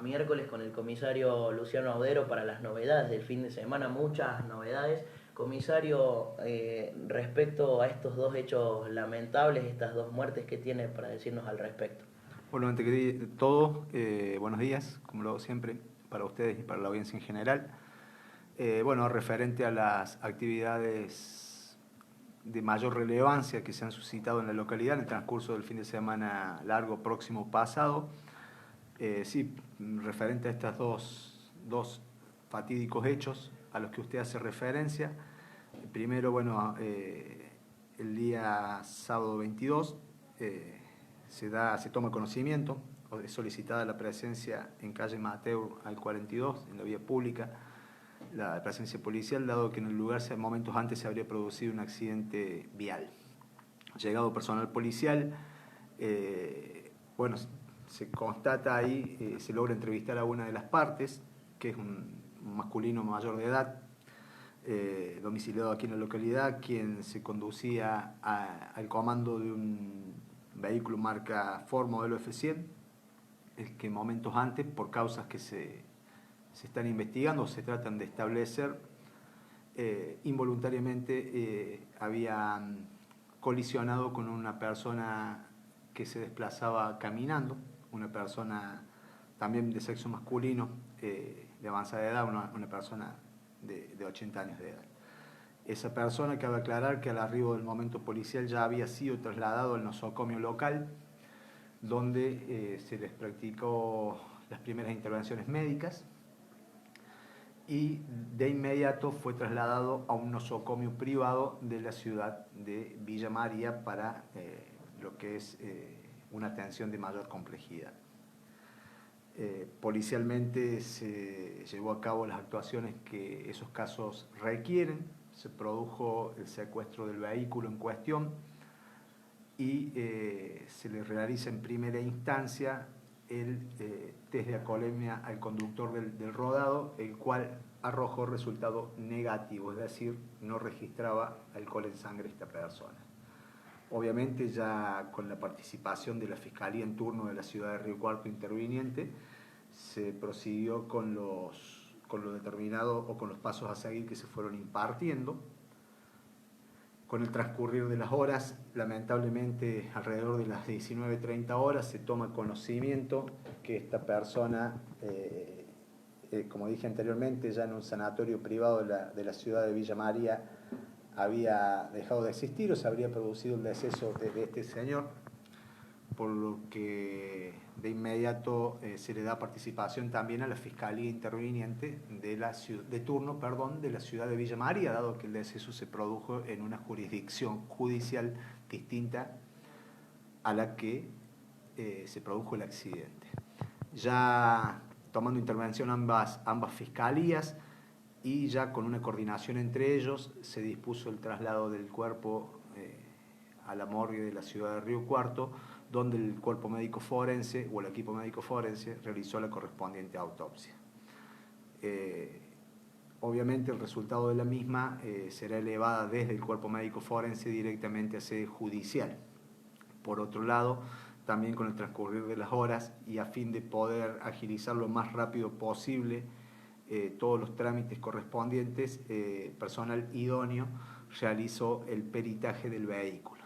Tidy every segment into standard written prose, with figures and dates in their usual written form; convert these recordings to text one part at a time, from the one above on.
Miércoles con el comisario Luciano Audero para las novedades del fin de semana, muchas novedades. Comisario, respecto a estos dos hechos lamentables, estas dos muertes, ¿qué tiene para decirnos al respecto? Bueno, ante que todo, buenos días, como lo hago siempre, para ustedes y para la audiencia en general. Bueno, referente a las actividades de mayor relevancia que se han suscitado en la localidad en el transcurso del fin de semana largo próximo pasado, sí, referente a estos dos fatídicos hechos a los que usted hace referencia. Primero, bueno, el día sábado 22 se toma conocimiento, o es solicitada la presencia en calle Mateo al 42, en la vía pública, la presencia policial, dado que en el lugar momentos antes se habría producido un accidente vial. Llegado personal policial, bueno, se constata ahí, se logra entrevistar a una de las partes, que es un masculino mayor de edad, domiciliado aquí en la localidad, quien se conducía al comando de un vehículo marca Ford modelo F100, el que momentos antes, por causas que se están investigando o se tratan de establecer, involuntariamente habían colisionado con una persona que se desplazaba caminando, una persona también de sexo masculino, de avanzada edad, una persona de 80 años de edad. Esa persona, cabe aclarar que al arribo del momento policial ya había sido trasladado al nosocomio local, donde se les practicó las primeras intervenciones médicas y de inmediato fue trasladado a un nosocomio privado de la ciudad de Villa María para lo que es una atención de mayor complejidad. Policialmente se llevó a cabo las actuaciones que esos casos requieren, se produjo el secuestro del vehículo en cuestión y se le realiza en primera instancia el test de alcoholemia al conductor del rodado, el cual arrojó resultado negativo, es decir, no registraba alcohol en sangre esta persona. Obviamente ya con la participación de la Fiscalía en turno de la ciudad de Río Cuarto interviniente, se prosiguió con lo determinado o con los pasos a seguir que se fueron impartiendo. Con el transcurrir de las horas, lamentablemente alrededor de las 19:30 horas, se toma conocimiento que esta persona, como dije anteriormente, ya en un sanatorio privado de la ciudad de Villa María, había dejado de existir o se habría producido el deceso de este señor, por lo que de inmediato se le da participación también a la Fiscalía interviniente de turno de la ciudad de Villa María, dado que el deceso se produjo en una jurisdicción judicial distinta a la que se produjo el accidente. Ya tomando intervención ambas fiscalías y ya con una coordinación entre ellos, se dispuso el traslado del cuerpo a la morgue de la ciudad de Río Cuarto, donde el cuerpo médico forense o el equipo médico forense realizó la correspondiente autopsia. Obviamente el resultado de la misma será elevada desde el cuerpo médico forense directamente a sede judicial. Por otro lado, también con el transcurrir de las horas y a fin de poder agilizar lo más rápido posible todos los trámites correspondientes, personal idóneo realizó el peritaje del vehículo.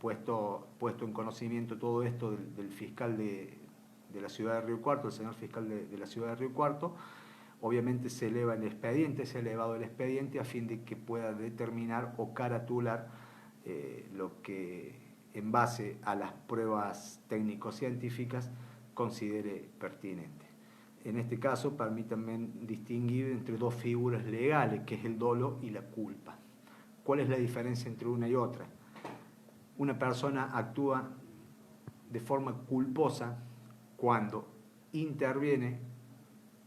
Puesto en conocimiento todo esto del fiscal de la ciudad de Río Cuarto, el señor fiscal de la ciudad de Río Cuarto, obviamente se eleva el expediente, se ha elevado el expediente a fin de que pueda determinar o caratular lo que en base a las pruebas técnico-científicas considere pertinente. En este caso, permítanme distinguir entre dos figuras legales, que es el dolo y la culpa. ¿Cuál es la diferencia entre una y otra? Una persona actúa de forma culposa cuando interviene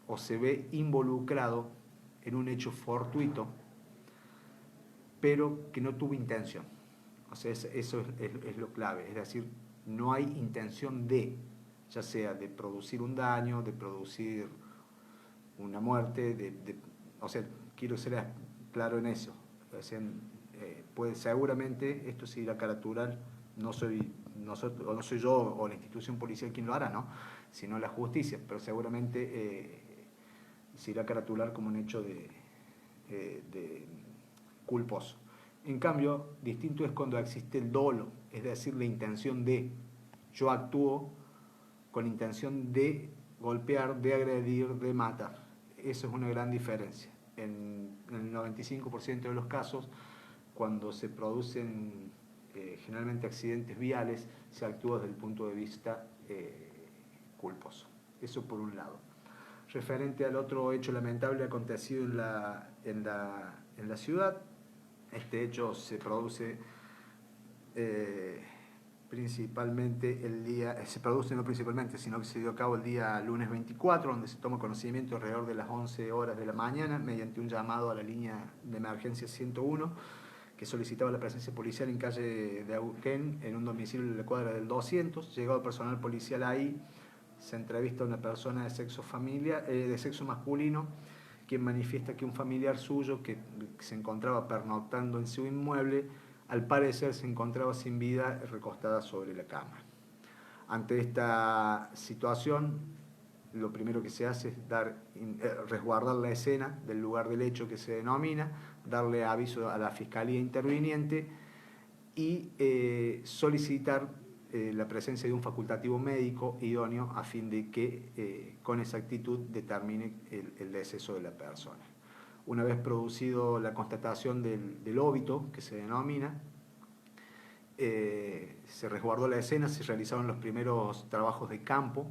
o se ve involucrado en un hecho fortuito, pero que no tuvo intención. O sea, eso es lo clave, es decir, no hay intención ya sea de producir un daño, de producir una muerte, o sea, quiero ser claro en eso. O sea, seguramente esto se irá a caratular, no soy yo o la institución policial quien lo hará, ¿no? sino la justicia, pero seguramente se irá a caratular como un hecho de culposo. En cambio, distinto es cuando existe el dolo, es decir, la intención de, yo actúo con intención de golpear, de agredir, de matar. Eso es una gran diferencia. En el 95% de los casos, cuando se producen generalmente accidentes viales, se actúa desde el punto de vista culposo. Eso por un lado. Referente al otro hecho lamentable acontecido en la ciudad, este hecho se produce principalmente no principalmente, sino que se dio a cabo el día lunes 24, donde se toma conocimiento alrededor de las 11 horas de la mañana, mediante un llamado a la línea de emergencia 101, que solicitaba la presencia policial en calle de Auquén, en un domicilio de la cuadra del 200. Llegado el personal policial ahí, se entrevista a una persona de sexo masculino, quien manifiesta que un familiar suyo que se encontraba pernoctando en su inmueble, al parecer se encontraba sin vida, recostada sobre la cama. Ante esta situación, lo primero que se hace es resguardar la escena del lugar del hecho que se denomina, darle aviso a la Fiscalía interviniente y solicitar la presencia de un facultativo médico idóneo a fin de que con exactitud determine el deceso de la persona. Una vez producido la constatación del óbito, que se denomina, se resguardó la escena, se realizaron los primeros trabajos de campo,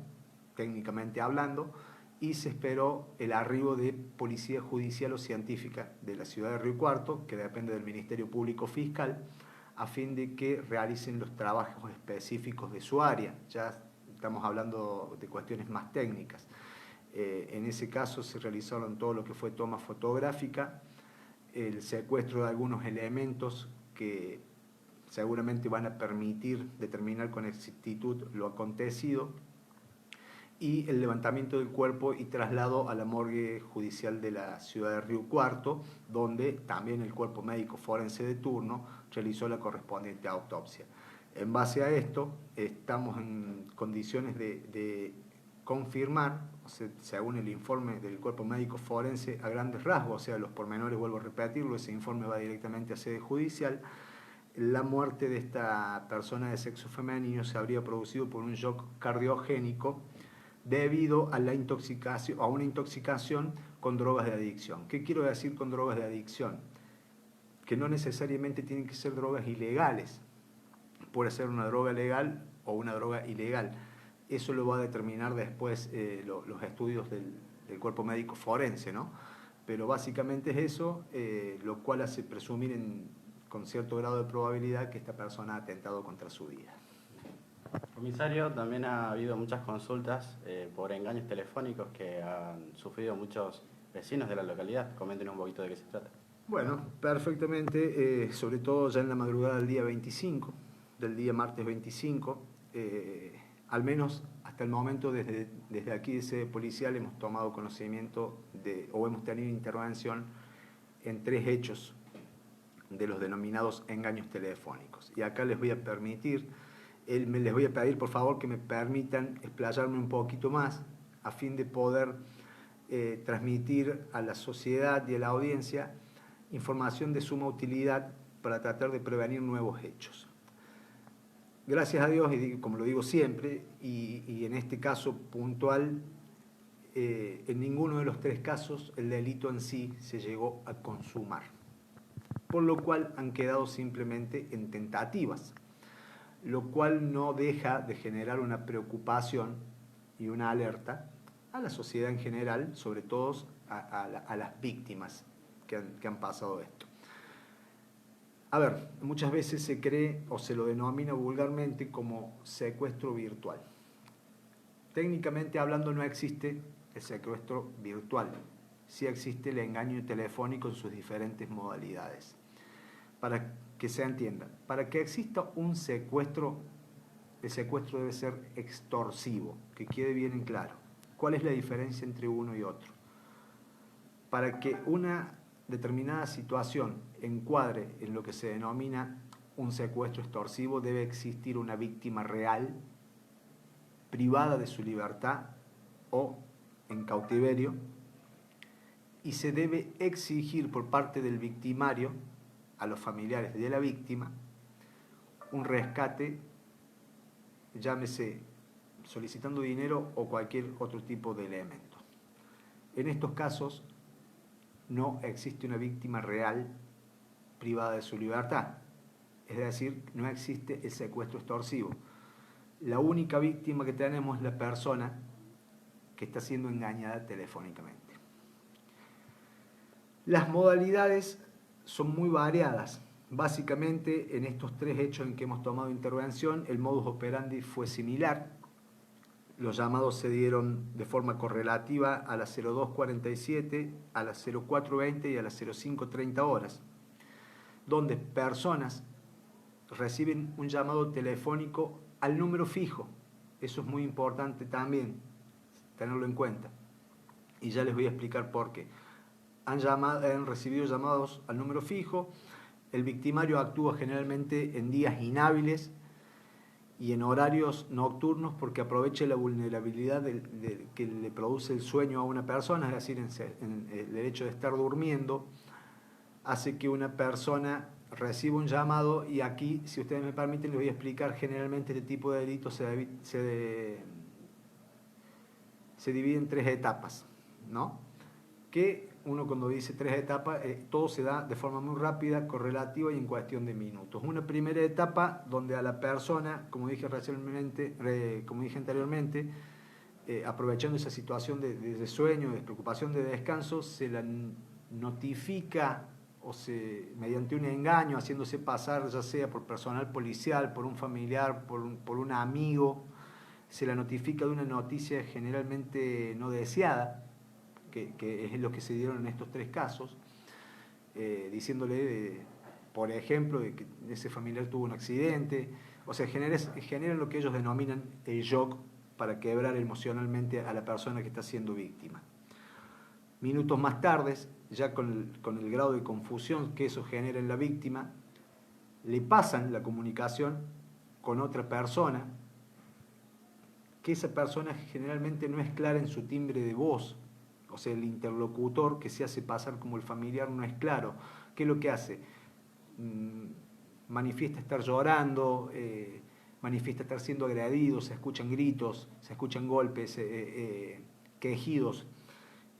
técnicamente hablando, y se esperó el arribo de Policía Judicial o Científica de la ciudad de Río Cuarto, que depende del Ministerio Público Fiscal, a fin de que realicen los trabajos específicos de su área. Ya estamos hablando de cuestiones más técnicas. En ese caso se realizaron todo lo que fue toma fotográfica, el secuestro de algunos elementos que seguramente van a permitir determinar con exactitud lo acontecido, y el levantamiento del cuerpo y traslado a la morgue judicial de la ciudad de Río Cuarto, donde también el cuerpo médico forense de turno realizó la correspondiente autopsia. En base a esto, estamos en condiciones de confirmar, según el informe del cuerpo médico forense a grandes rasgos, o sea, los pormenores, vuelvo a repetirlo, ese informe va directamente a sede judicial. La muerte de esta persona de sexo femenino se habría producido por un shock cardiogénico debido a una intoxicación con drogas de adicción. ¿Qué quiero decir con drogas de adicción? Que no necesariamente tienen que ser drogas ilegales. Puede ser una droga legal o una droga ilegal. Eso lo va a determinar después los estudios del cuerpo médico forense, ¿no? Pero básicamente es eso, lo cual hace presumir con cierto grado de probabilidad que esta persona ha atentado contra su vida. Comisario, también ha habido muchas consultas por engaños telefónicos que han sufrido muchos vecinos de la localidad. Comenten un poquito de qué se trata. Bueno, perfectamente, sobre todo ya en la madrugada del día 25, del día martes 25, al menos hasta el momento desde aquí de sede policial hemos tomado conocimiento o hemos tenido intervención en 3 hechos de los denominados engaños telefónicos. Y acá les voy a pedir por favor que me permitan explayarme un poquito más a fin de poder transmitir a la sociedad y a la audiencia información de suma utilidad para tratar de prevenir nuevos hechos. Gracias a Dios, y como lo digo siempre, y en este caso puntual, en ninguno de los 3 casos el delito en sí se llegó a consumar, por lo cual han quedado simplemente en tentativas, lo cual no deja de generar una preocupación y una alerta a la sociedad en general, sobre todo a las víctimas que han pasado esto. A ver, muchas veces se cree o se lo denomina vulgarmente como secuestro virtual. Técnicamente hablando no existe el secuestro virtual, sí existe el engaño telefónico en sus diferentes modalidades. Para que se entienda, para que exista un secuestro, el secuestro debe ser extorsivo, que quede bien en claro. ¿Cuál es la diferencia entre uno y otro? Para que una determinada situación encuadre en lo que se denomina un secuestro extorsivo, debe existir una víctima real privada de su libertad o en cautiverio, y se debe exigir por parte del victimario a los familiares de la víctima un rescate, llámese solicitando dinero o cualquier otro tipo de elemento. En estos casos no existe una víctima real privada de su libertad, es decir, no existe el secuestro extorsivo. La única víctima que tenemos es la persona que está siendo engañada telefónicamente. Las modalidades son muy variadas. Básicamente, en estos tres hechos en que hemos tomado intervención, el modus operandi fue similar. Los llamados se dieron de forma correlativa a las 02:47, a las 04:20 y a las 05:30 horas, donde personas reciben un llamado telefónico al número fijo. Eso es muy importante también tenerlo en cuenta. Y ya les voy a explicar por qué. Han recibido llamados al número fijo. El victimario actúa generalmente en días inhábiles y en horarios nocturnos porque aprovecha la vulnerabilidad que le produce el sueño a una persona, es decir, el hecho de estar durmiendo hace que una persona reciba un llamado, y aquí, si ustedes me permiten, les voy a explicar. Generalmente este tipo de delitos se divide en tres etapas, ¿no? Que uno, cuando dice tres etapas, todo se da de forma muy rápida, correlativa y en cuestión de minutos. Una primera etapa donde a la persona, como dije anteriormente, aprovechando esa situación de sueño, de despreocupación, de descanso, se la notifica mediante un engaño, haciéndose pasar ya sea por personal policial, por un familiar, por un amigo, se la notifica de una noticia generalmente no deseada, que es lo que se dieron en estos tres casos, diciéndole, por ejemplo, de que ese familiar tuvo un accidente. O sea, generan lo que ellos denominan el shock para quebrar emocionalmente a la persona que está siendo víctima. Minutos más tarde, ya con el grado de confusión que eso genera en la víctima, le pasan la comunicación con otra persona, que esa persona generalmente no es clara en su timbre de voz. O sea, el interlocutor que se hace pasar como el familiar no es claro. ¿Qué es lo que hace? Manifiesta estar llorando, manifiesta estar siendo agredido, se escuchan gritos, se escuchan golpes, quejidos.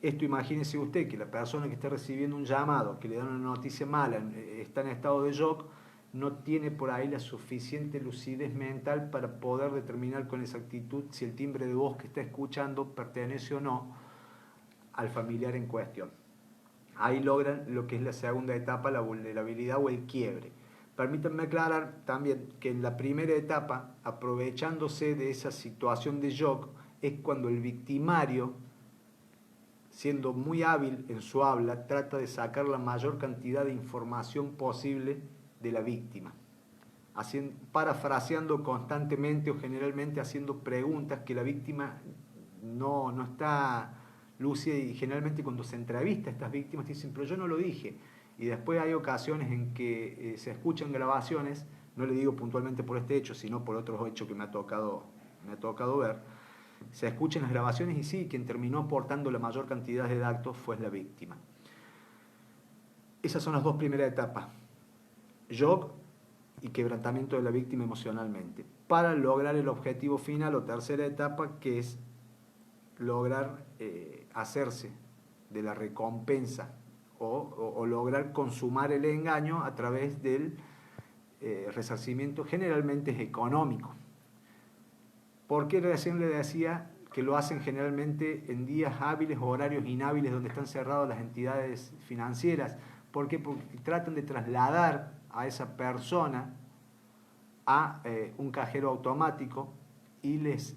Esto, imagínese usted que la persona que está recibiendo un llamado, que le dan una noticia mala, está en estado de shock, no tiene por ahí la suficiente lucidez mental para poder determinar con exactitud si el timbre de voz que está escuchando pertenece o no al familiar en cuestión. Ahí logran lo que es la segunda etapa, la vulnerabilidad o el quiebre. Permítanme aclarar también que en la primera etapa, aprovechándose de esa situación de shock, es cuando el victimario, siendo muy hábil en su habla, trata de sacar la mayor cantidad de información posible de la víctima, parafraseando constantemente o generalmente haciendo preguntas que la víctima no está lúcida, y generalmente cuando se entrevista a estas víctimas dicen, pero yo no lo dije. Y después hay ocasiones en que se escuchan grabaciones, no le digo puntualmente por este hecho, sino por otros hechos que me ha tocado ver. Se escuchan las grabaciones y sí, quien terminó aportando la mayor cantidad de datos fue la víctima. Esas son las dos primeras etapas, shock y quebrantamiento de la víctima emocionalmente, para lograr el objetivo final o tercera etapa, que es lograr hacerse de la recompensa o lograr consumar el engaño a través del resarcimiento, generalmente es económico. Porque recién le decía que lo hacen generalmente en días hábiles o horarios inhábiles donde están cerradas las entidades financieras. ¿Por qué? Porque tratan de trasladar a esa persona a un cajero automático y les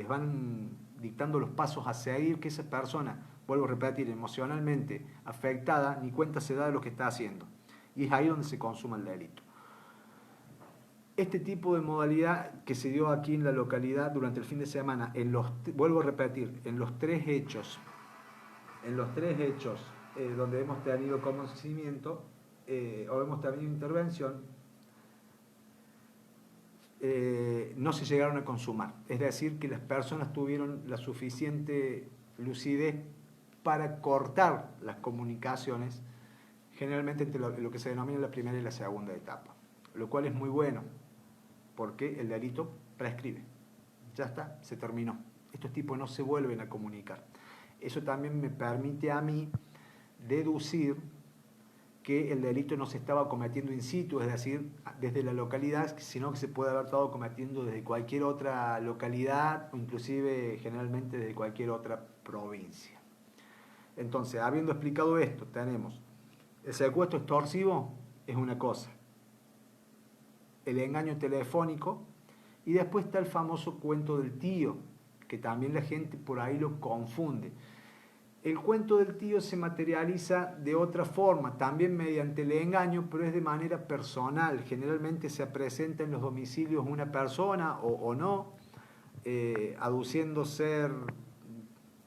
van dictando los pasos a seguir, que esa persona, vuelvo a repetir, emocionalmente afectada, ni cuenta se da de lo que está haciendo. Y es ahí donde se consuma el delito. Este tipo de modalidad que se dio aquí en la localidad durante el fin de semana, vuelvo a repetir, en los tres hechos donde hemos tenido conocimiento o hemos tenido intervención, no se llegaron a consumar. Es decir, que las personas tuvieron la suficiente lucidez para cortar las comunicaciones, generalmente entre lo que se denomina la primera y la segunda etapa, lo cual es muy bueno, porque el delito prescribe. Ya está, se terminó. Estos tipos no se vuelven a comunicar. Eso también me permite a mí deducir que el delito no se estaba cometiendo in situ, es decir, desde la localidad, sino que se puede haber estado cometiendo desde cualquier otra localidad o inclusive generalmente desde cualquier otra provincia. Entonces, habiendo explicado esto, tenemos el secuestro extorsivo es una cosa, el engaño telefónico, y después está el famoso cuento del tío, que también la gente por ahí lo confunde. El cuento del tío se materializa de otra forma, también mediante el engaño, pero es de manera personal. Generalmente se presenta en los domicilios una persona o no, aduciendo ser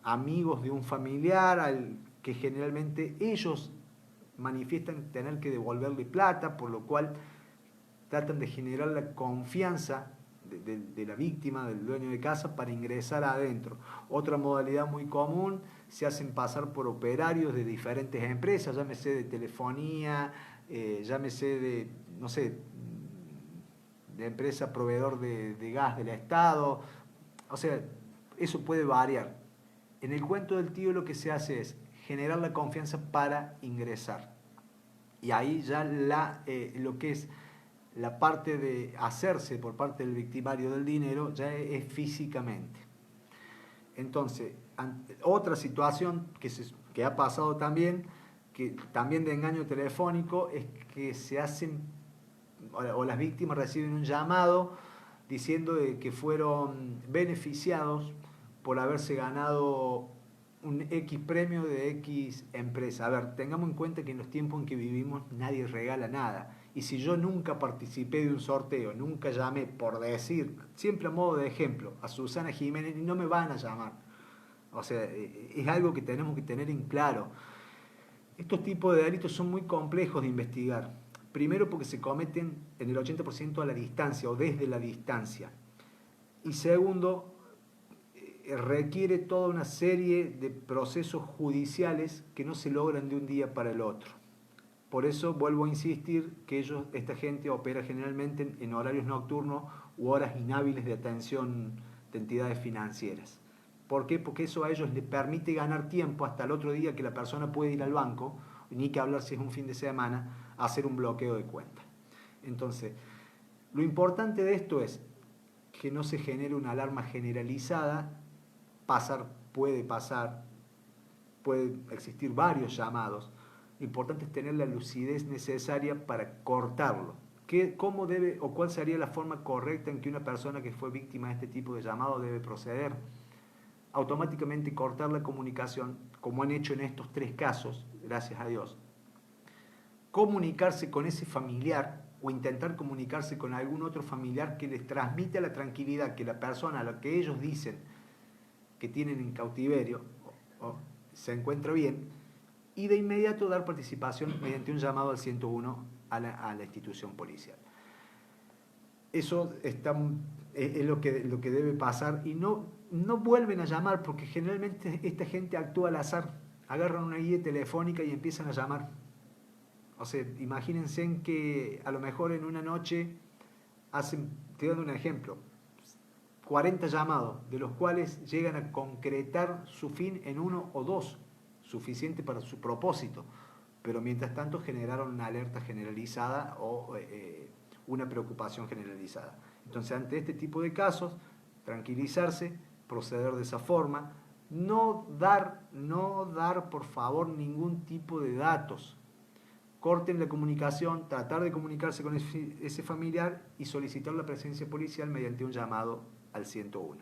amigos de un familiar al que generalmente ellos manifiestan tener que devolverle plata, por lo cual tratan de generar la confianza de la víctima, del dueño de casa, para ingresar adentro. Otra modalidad muy común, se hacen pasar por operarios de diferentes empresas, llámese de telefonía, llámese de, no sé, de empresa proveedor de gas del Estado. O sea, eso puede variar. En el cuento del tío lo que se hace es generar la confianza para ingresar. Y ahí ya lo que es la parte de hacerse por parte del victimario del dinero ya es físicamente. Entonces, otra situación que ha pasado también, que también de engaño telefónico, es que se hacen, o las víctimas reciben un llamado diciendo de que fueron beneficiados por haberse ganado un X premio de X empresa. A ver, tengamos en cuenta que en los tiempos en que vivimos nadie regala nada. Y si yo nunca participé de un sorteo, nunca llamé, por decir, siempre a modo de ejemplo, a Susana Jiménez, no me van a llamar. O sea, es algo que tenemos que tener en claro. Estos tipos de delitos son muy complejos de investigar. Primero porque se cometen en el 80% a la distancia o desde la distancia. Y segundo, requiere toda una serie de procesos judiciales que no se logran de un día para el otro. Por eso vuelvo a insistir que esta gente opera generalmente en horarios nocturnos u horas inhábiles de atención de entidades financieras. ¿Por qué? Porque eso a ellos les permite ganar tiempo hasta el otro día que la persona puede ir al banco, ni que hablar si es un fin de semana, a hacer un bloqueo de cuenta. Entonces, lo importante de esto es que no se genere una alarma generalizada. Puede existir varios llamados. Lo importante es tener la lucidez necesaria para cortarlo. ¿Cómo debe o cuál sería la forma correcta en que una persona que fue víctima de este tipo de llamado debe proceder? Automáticamente cortar la comunicación, como han hecho en estos 3 casos, gracias a Dios. Comunicarse con ese familiar o intentar comunicarse con algún otro familiar que les transmita la tranquilidad que la persona a la que ellos dicen que tienen en cautiverio se encuentra bien, y de inmediato dar participación mediante un llamado al 101 a la institución policial. Eso es lo que debe pasar, y no vuelven a llamar, porque generalmente esta gente actúa al azar, agarran una guía telefónica y empiezan a llamar. O sea, imagínense en que a lo mejor en una noche hacen, te doy un ejemplo, 40 llamados, de los cuales llegan a concretar su fin en 1 o 2, suficiente para su propósito, pero mientras tanto generaron una alerta generalizada o una preocupación generalizada. Entonces, ante este tipo de casos, tranquilizarse, proceder de esa forma, no dar por favor ningún tipo de datos. Corten la comunicación, tratar de comunicarse con ese familiar y solicitar la presencia policial mediante un llamado al 101.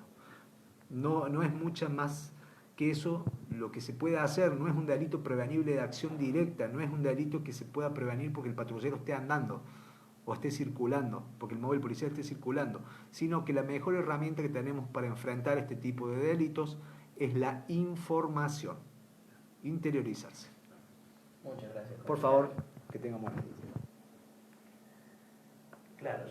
No es mucha más que eso lo que se puede hacer. No es un delito prevenible de acción directa, no es un delito que se pueda prevenir porque el patrullero esté andando o esté circulando, porque el móvil policial esté circulando, sino que la mejor herramienta que tenemos para enfrentar este tipo de delitos es la información, interiorizarse. Muchas gracias. Por favor, que tengamos. Claro.